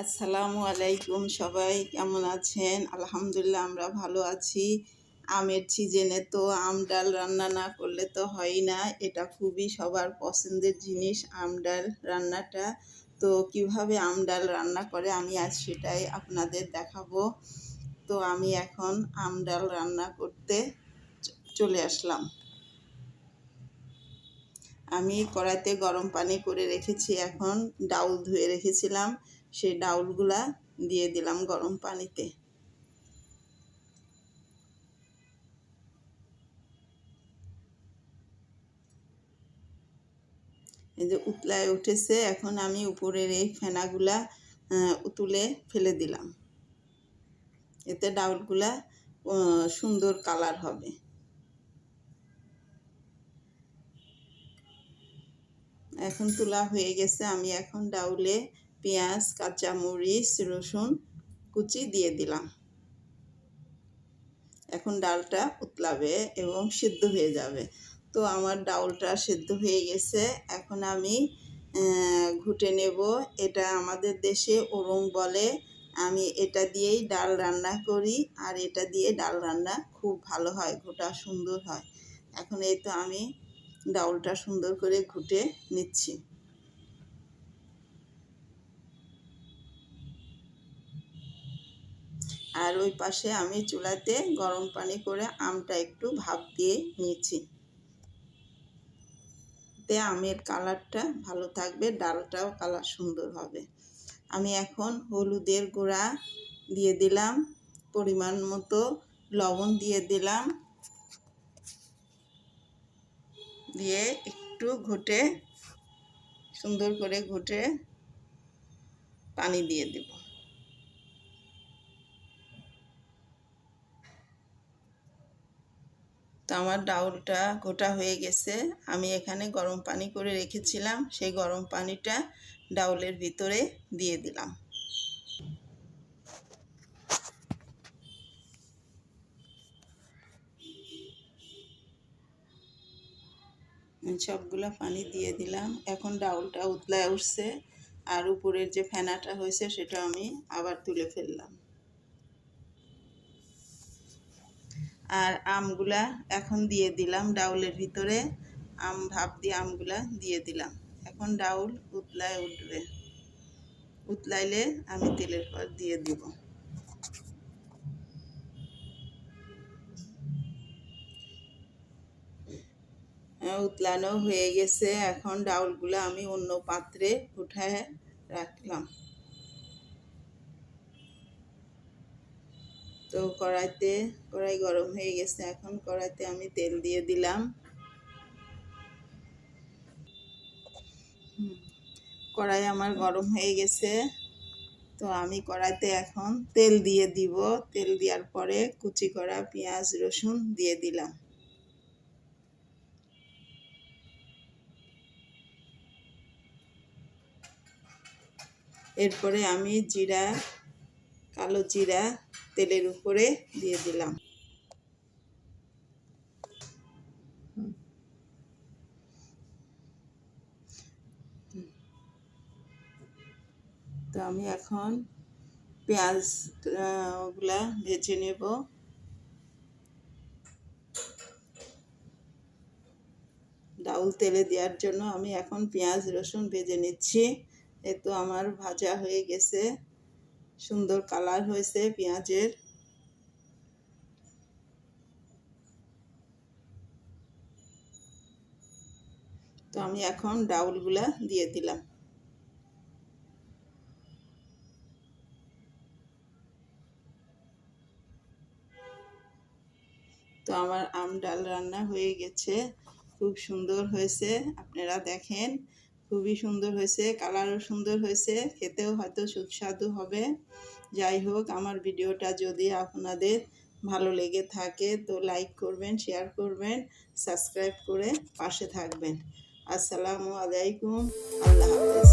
আসসালামু আলাইকুম, সবাই কেমন আছেন? আলহামদুলিল্লাহ আমরা ভালো আছি। আমের সিজনে তো আম ডাল রান্না না করলে তো হয়ই না। এটা খুবই সবার পছন্দের জিনিস, আম ডাল রান্নাটা। তো কিভাবে আম ডাল রান্না করে আমি আজ সেটাই আপনাদের দেখাবো। তো আমি এখন আম ডাল রান্না করতে চলে আসলাম। আমি কড়াইতে গরম পানি করে রেখেছি, এখন ডাউল ধুয়ে রেখেছিলাম, সেই ডাউলগুলা দিয়ে দিলাম গরম পানিতে। এই যে উতলায় উঠেছে, এখন আমি উপরের এই ফেনাগুলা তুলে ফেলে দিলাম, এতে ডাউলগুলা সুন্দর কালার হবে। এখন তোলা হয়ে গেছে, আমি এখন ডাউলে পেঁয়াজ, কাঁচামরিচ, রসুন কুচি দিয়ে দিলাম। এখন ডালটা উতলাবে এবং সিদ্ধ হয়ে যাবে। তো আমার ডাউলটা সিদ্ধ হয়ে গেছে, এখন আমি ঘুটে নেব। এটা আমাদের দেশে ওরং বলে। আমি এটা দিয়েই ডাল রান্না করি, আর এটা দিয়ে ডাল রান্না খুব ভালো হয়, ঘোটা সুন্দর হয়। এখন এই তো আমি ডাউলটা সুন্দর করে ঘুটে নিচ্ছি। আর ওই পাশে আমি চুলাতে গরম পানি করে আমটা একটু ভাপ দিয়ে নিয়েছি, তে আমের কালারটা ভালো থাকবে, ডালটাও কালার সুন্দর হবে। আমি এখন হলুদের গুঁড়া দিয়ে দিলাম, পরিমাণ মতো লবণ দিয়ে দিলাম, দিয়ে একটু ঘুটে সুন্দর করে ঘুটে পানি দিয়ে দেব। তো আমার ডাউলটা ঘোটা হয়ে গেছে, আমি এখানে গরম পানি করে রেখেছিলাম, সেই গরম পানিটা ডাউলের ভিতরে দিয়ে দিলাম। সবগুলো পানি দিয়ে দিলাম, এখন ডাউলটা উতলায় উঠছে, আর উপরের যে ফেনাটা হয়েছে সেটা আমি আবার তুলে ফেললাম। আর আমগুলা এখন দিয়ে দিলাম ডাউলের ভিতরে, আম ভাপ দিয়ে আমগুলা দিয়ে দিলাম। এখন ডাউল উতলায় উঠবে, উতলাইলে আমি তেলের পর দিয়ে দিব। উতলানো হয়ে গেছে, এখন ডাউলগুলো আমি অন্য পাত্রে উঠায় রাখলাম। তো কড়াই গরম হয়ে গেছে, এখন কড়াইতে আমি তেল দিয়ে দিলাম। কড়াই আমার গরম হয়ে গেছে, তো আমি কড়াইতে এখন তেল দিয়ে দিব। তেল দেওয়ার পরে কুচি করা পেঁয়াজ, রসুন দিয়ে দিলাম। এরপরে আমি জিরা, কালো জিরা তেলের উপরে দিয়ে দিলাম। তো আমি এখন পেঁয়াজগুলা ভেজে নেব। ডাউল তেলে দেওয়ার জন্য আমি এখন পেঁয়াজ, রসুন ভেজে নিচ্ছি। এই তো আমার ভাজা হয়ে গেছে, সুন্দর কালার হয়েছে পেঁয়াজের। তো আমি এখন ডাউলগুলা দিয়ে দিলাম। তো আমার আম ডাল রান্না হয়ে গেছে, খুব সুন্দর হয়েছে, আপনারা দেখেন খুবই সুন্দর হয়েছে, কালারও সুন্দর হয়েছে, খেতেও হয়তো সুস্বাদু হবে। যাই হোক, আমার ভিডিওটা যদি আপনাদের ভালো লেগে থাকে তো লাইক করবেন, শেয়ার করবেন, সাবস্ক্রাইব করে পাশে থাকবেন। আসসালামু আলাইকুম, আল্লাহ হাফেজ।